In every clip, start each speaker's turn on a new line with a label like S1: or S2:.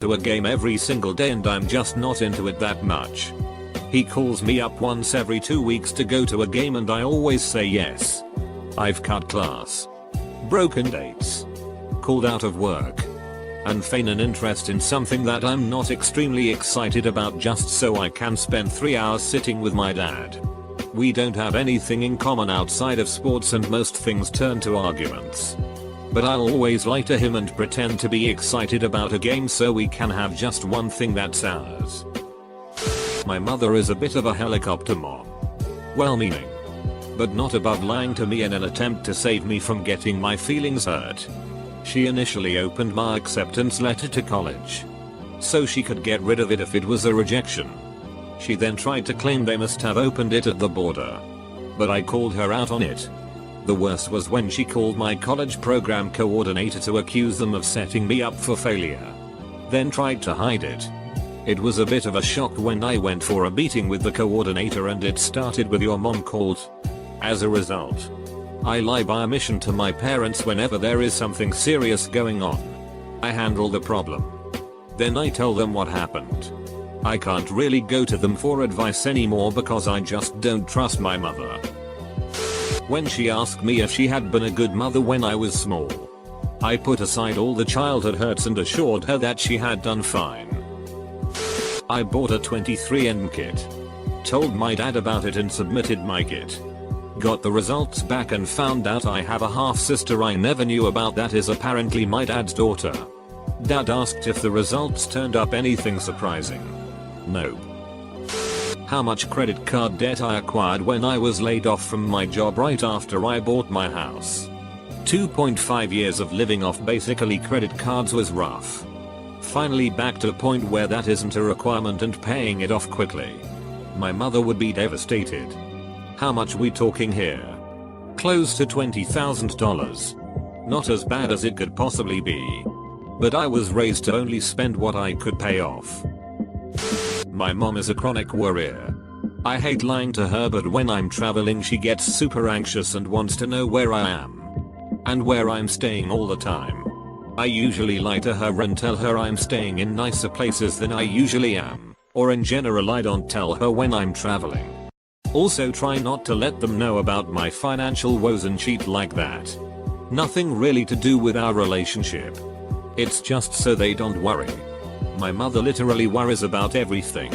S1: to a game every single day and I'm just not into it that much. He calls me up once every 2 weeks to go to a game and I always say yes. I've cut class, broken dates, called out of work, and feign an interest in something that I'm not extremely excited about just so I can spend 3 hours sitting with my dad. We don't have anything in common outside of sports and most things turn to arguments. But I'll always lie to him and pretend to be excited about a game so we can have just one thing that's ours. My mother is a bit of a helicopter mom. Well-meaning, but not above lying to me in an attempt to save me from getting my feelings hurt. She initially opened my acceptance letter to college, so she could get rid of it if it was a rejection. She then tried to claim they must have opened it at the border, but I called her out on it. The worst was when she called my college program coordinator to accuse them of setting me up for failure, then tried to hide it. It was a bit of a shock when I went for a meeting with the coordinator and it started with "your mom called." As a result, I lie by omission to my parents whenever there is something serious going on. I handle the problem, then I tell them what happened. I can't really go to them for advice anymore because I just don't trust my mother. When she asked me if she had been a good mother when I was small, I put aside all the childhood hurts and assured her that she had done fine. I bought a 23andMe kit, told my dad about it and submitted my kit. Got the results back and found out I have a half sister I never knew about that is apparently my dad's daughter. Dad asked if the results turned up anything surprising. Nope. How much credit card debt I acquired when I was laid off from my job right after I bought my house. 2.5 years of living off basically credit cards was rough. Finally back to a point where that isn't a requirement and paying it off quickly. My mother would be devastated. How much we talking here? Close to $20,000. Not as bad as it could possibly be. But I was raised to only spend what I could pay off. My mom is a chronic worrier. I hate lying to her, but when I'm traveling she gets super anxious and wants to know where I am and where I'm staying all the time. I usually lie to her and tell her I'm staying in nicer places than I usually am, or in general I don't tell her when I'm traveling. Also try not to let them know about my financial woes and cheat like that. Nothing really to do with our relationship. It's just so they don't worry. My mother literally worries about everything,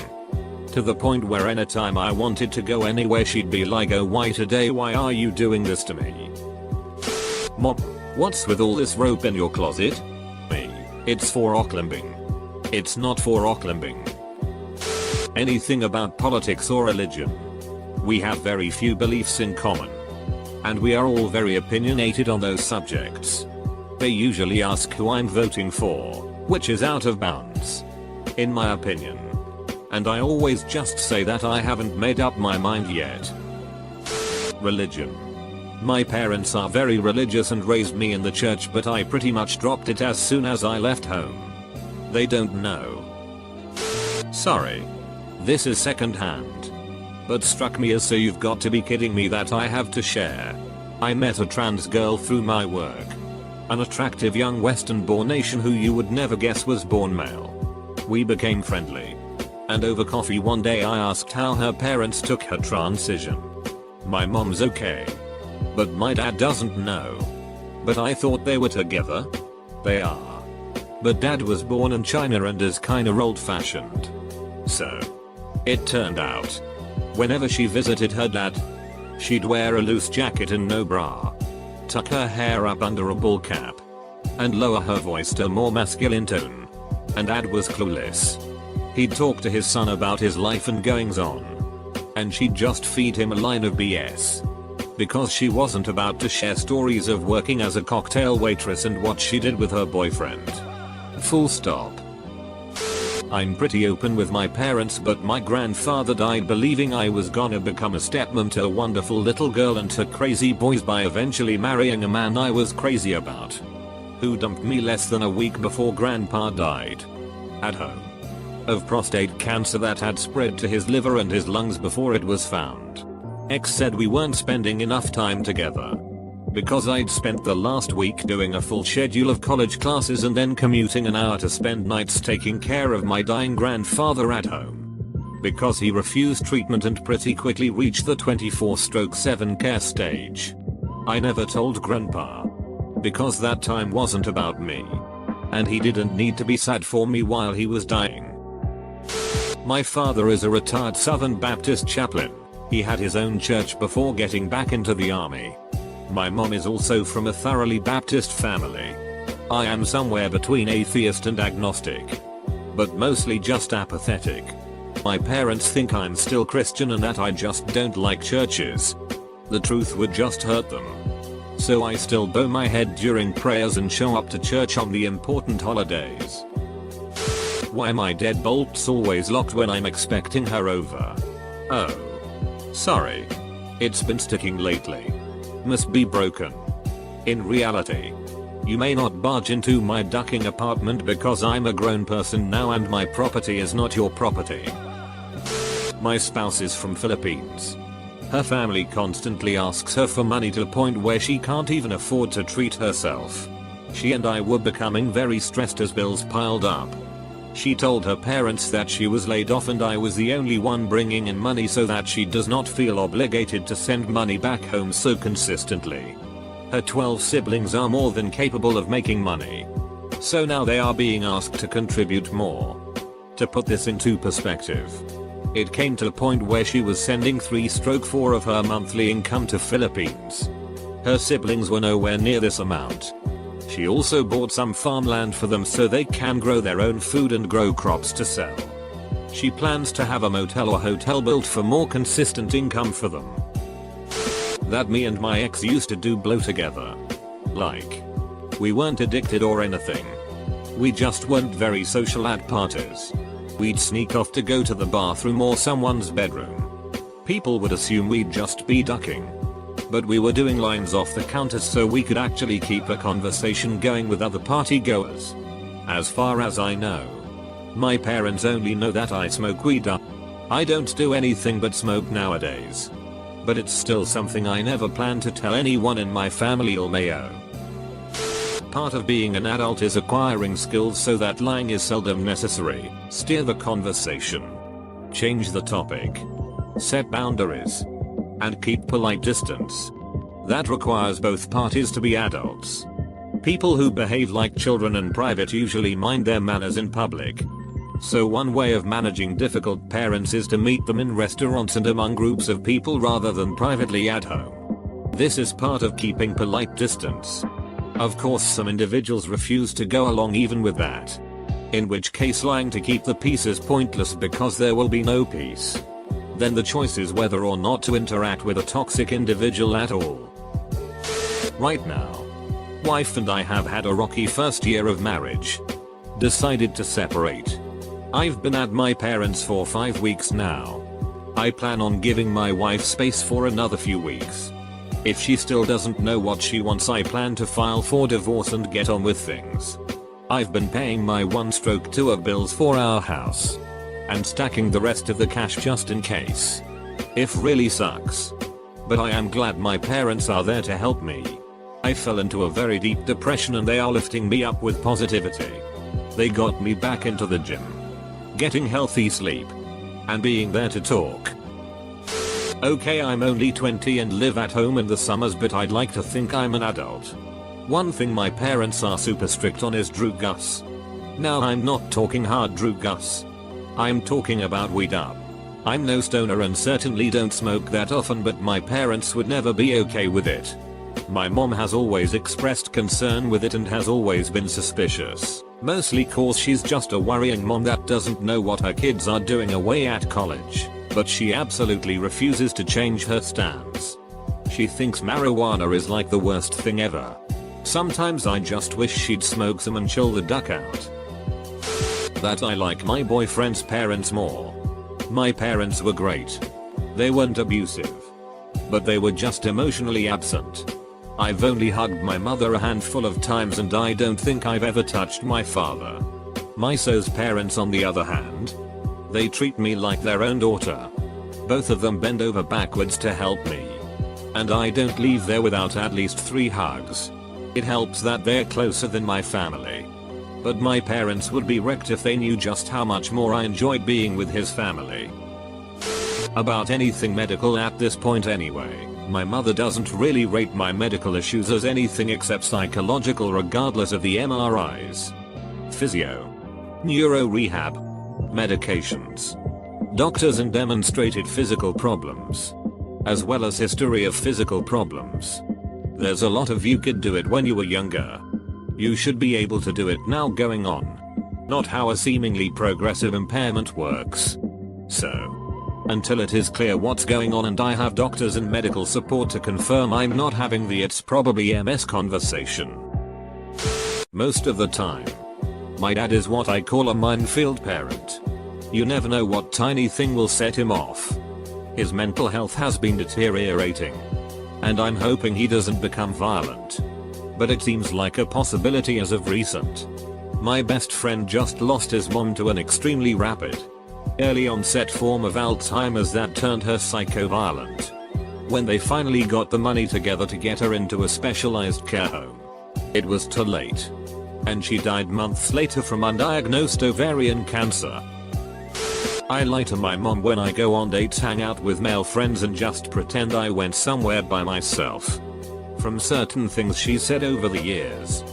S1: to the point where anytime I wanted to go anywhere she'd be like, "Oh, why today? Why are you doing this to me? Mom, what's with all this rope in your closet?" Me. It's for rock climbing. It's not for rock climbing. Anything about politics or religion. We have very few beliefs in common, and we are all very opinionated on those subjects. They usually ask who I'm voting for, which is out of bounds, in my opinion. And I always just say that I haven't made up my mind yet. Religion. My parents are very religious and raised me in the church, but I pretty much dropped it as soon as I left home. They don't know. Sorry. This is secondhand, but struck me as "so you've got to be kidding me" that I have to share. I met a trans girl through my work. An attractive young Western-born Asian who you would never guess was born male. We became friendly, and over coffee one day I asked how her parents took her transition. My mom's okay, but my dad doesn't know. But I thought they were together. They are. But dad was born in China and is kinda old-fashioned. So, it turned out, whenever she visited her dad, she'd wear a loose jacket and no bra, tuck her hair up under a ball cap, and lower her voice to a more masculine tone. And dad was clueless. He'd talk to his son about his life and goings on, and she'd just feed him a line of BS. Because she wasn't about to share stories of working as a cocktail waitress and what she did with her boyfriend. Full stop. I'm pretty open with my parents, but my grandfather died believing I was gonna become a stepmom to a wonderful little girl and to crazy boys by eventually marrying a man I was crazy about, who dumped me less than a week before grandpa died. At home. Of prostate cancer that had spread to his liver and his lungs before it was found. Ex said we weren't spending enough time together. Because I'd spent the last week doing a full schedule of college classes and then commuting an hour to spend nights taking care of my dying grandfather at home. Because he refused treatment and pretty quickly reached the 24/7 care stage. I never told grandpa. Because that time wasn't about me. And he didn't need to be sad for me while he was dying. My father is a retired Southern Baptist chaplain. He had his own church before getting back into the army. My mom is also from a thoroughly Baptist family. I am somewhere between atheist and agnostic. But mostly just apathetic. My parents think I'm still Christian and that I just don't like churches. The truth would just hurt them. So I still bow my head during prayers and show up to church on the important holidays. Why my deadbolt's always locked when I'm expecting her over? Oh. Sorry. It's been sticking lately. Must be broken. In reality, you may not barge into my ducking apartment because I'm a grown person now and my property is not your property. My spouse is from Philippines. Her family constantly asks her for money to the point where she can't even afford to treat herself. She and I were becoming very stressed as bills piled up. She told her parents that she was laid off and I was the only one bringing in money so that she does not feel obligated to send money back home so consistently. Her 12 siblings are more than capable of making money. So now they are being asked to contribute more. To put this into perspective, it came to the point where she was sending 3/4 of her monthly income to Philippines. Her siblings were nowhere near this amount. She also bought some farmland for them so they can grow their own food and grow crops to sell. She plans to have a motel or hotel built for more consistent income for them. That me and my ex used to do blow together. Like, we weren't addicted or anything. We just weren't very social at parties. We'd sneak off to go to the bathroom or someone's bedroom. People would assume we'd just be ducking. But we were doing lines off the counter so we could actually keep a conversation going with other party goers. As far as I know, my parents only know that I smoke weed. I don't do anything but smoke nowadays. But it's still something I never plan to tell anyone in my family or mayo. Part of being an adult is acquiring skills so that lying is seldom necessary. Steer the conversation. Change the topic. Set boundaries. And keep polite distance. That requires both parties to be adults. People who behave like children in private usually mind their manners in public. So one way of managing difficult parents is to meet them in restaurants and among groups of people rather than privately at home. This is part of keeping polite distance. Of course some individuals refuse to go along even with that. In which case lying to keep the peace is pointless because there will be no peace. Then the choice is whether or not to interact with a toxic individual at all. Right now, wife and I have had a rocky first year of marriage. Decided to separate. I've been at my parents for 5 weeks now. I plan on giving my wife space for another few weeks. If she still doesn't know what she wants, I plan to file for divorce and get on with things. I've been paying my 1/2 bills for our house. And stacking the rest of the cash just in case. If really sucks. But I am glad my parents are there to help me. I fell into a very deep depression and they are lifting me up with positivity. They got me back into the gym. Getting healthy sleep. And being there to talk. Okay, I'm only 20 and live at home in the summers, but I'd like to think I'm an adult. One thing my parents are super strict on is Drew Gus. Now I'm not talking hard Drew Gus. I'm talking about weed up. I'm no stoner and certainly don't smoke that often, but my parents would never be okay with it. My mom has always expressed concern with it and has always been suspicious. Mostly cause she's just a worrying mom that doesn't know what her kids are doing away at college. But she absolutely refuses to change her stance. She thinks marijuana is like the worst thing ever. Sometimes I just wish she'd smoke some and chill the duck out. That I like my boyfriend's parents more. My parents were great. They weren't abusive. But they were just emotionally absent. I've only hugged my mother a handful of times and I don't think I've ever touched my father. My so's parents on the other hand. They treat me like their own daughter. Both of them bend over backwards to help me. And I don't leave there without at least 3 hugs. It helps that they're closer than my family. But my parents would be wrecked if they knew just how much more I enjoyed being with his family. About anything medical at this point anyway, my mother doesn't really rate my medical issues as anything except psychological regardless of the MRIs. Physio. Neuro rehab. Medications. Doctors and demonstrated physical problems. As well as history of physical problems. There's a lot of you could do it when you were younger. You should be able to do it now going on. Not how a seemingly progressive impairment works. So, until it is clear what's going on and I have doctors and medical support to confirm I'm not having the "it's probably MS" conversation. Most of the time. My dad is what I call a minefield parent. You never know what tiny thing will set him off. His mental health has been deteriorating. And I'm hoping he doesn't become violent. But it seems like a possibility as of recent. My best friend just lost his mom to an extremely rapid, early onset form of Alzheimer's that turned her psycho-violent. When they finally got the money together to get her into a specialized care home, it was too late. And she died months later from undiagnosed ovarian cancer. I lie to my mom when I go on dates, hang out with male friends and just pretend I went somewhere by myself. From certain things she said over the years,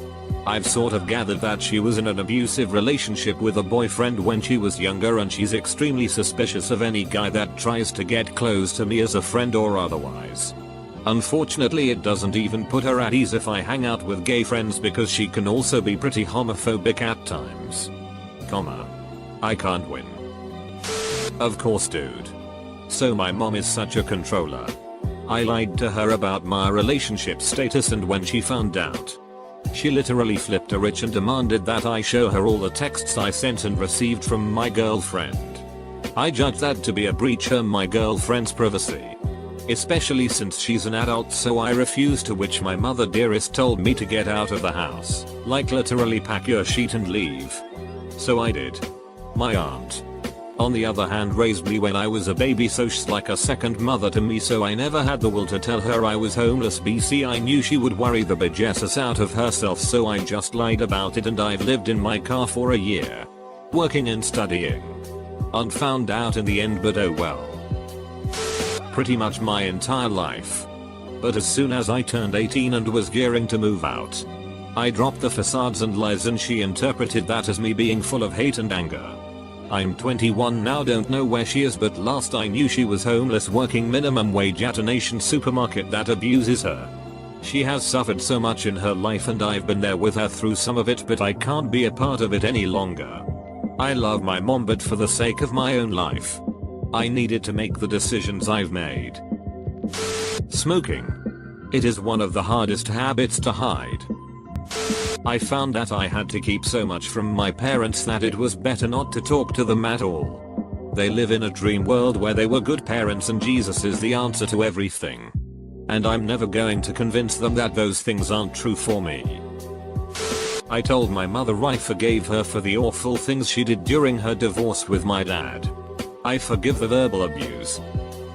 S1: I've sort of gathered that she was in an abusive relationship with a boyfriend when she was younger, and she's extremely suspicious of any guy that tries to get close to me as a friend or otherwise. Unfortunately, it doesn't even put her at ease if I hang out with gay friends because she can also be pretty homophobic at times. I can't win. Of course, dude. So my mom is such a controller. I lied to her about my relationship status, and when she found out, she literally flipped a switch and demanded that I show her all the texts I sent and received from my girlfriend. I judge that to be a breach of my girlfriend's privacy. Especially since she's an adult, so I refused, to which my mother dearest told me to get out of the house. Like literally pack your shit and leave. So I did. My aunt, on the other hand, raised me when I was a baby, so she's like a second mother to me, so I never had the will to tell her I was homeless. BC, I knew she would worry the bejesus out of herself, so I just lied about it, and I've lived in my car for a year, working and studying. Aunt found out in the end, but oh well. Pretty much my entire life. But as soon as I turned 18 and was gearing to move out, I dropped the facades and lies, and she interpreted that as me being full of hate and anger. I'm 21 now, don't know where she is, but last I knew she was homeless, working minimum wage at a nation supermarket that abuses her. She has suffered so much in her life, and I've been there with her through some of it, but I can't be a part of it any longer. I love my mom, but for the sake of my own life, I needed to make the decisions I've made. Smoking. It is one of the hardest habits to hide. I found that I had to keep so much from my parents that it was better not to talk to them at all. They live in a dream world where they were good parents and Jesus is the answer to everything. And I'm never going to convince them that those things aren't true for me. I told my mother I forgave her for the awful things she did during her divorce with my dad. I forgive the verbal abuse.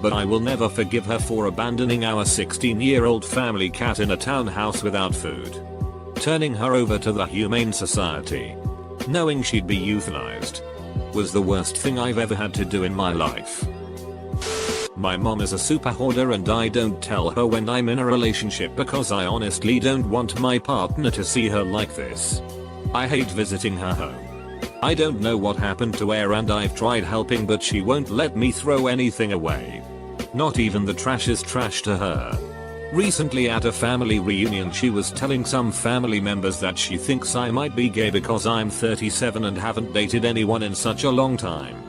S1: But I will never forgive her for abandoning our 16-year-old family cat in a townhouse without food. Turning her over to the Humane Society, knowing she'd be euthanized, was the worst thing I've ever had to do in my life. My mom is a super hoarder, and I don't tell her when I'm in a relationship because I honestly don't want my partner to see her like this. I hate visiting her home. I don't know what happened to her, and I've tried helping, but she won't let me throw anything away. Not even the trash is trash to her. Recently at a family reunion, she was telling some family members that she thinks I might be gay because I'm 37 and haven't dated anyone in such a long time.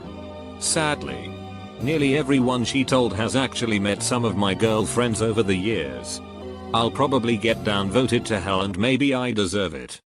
S1: Sadly, nearly everyone she told has actually met some of my girlfriends over the years. I'll probably get downvoted to hell, and maybe I deserve it.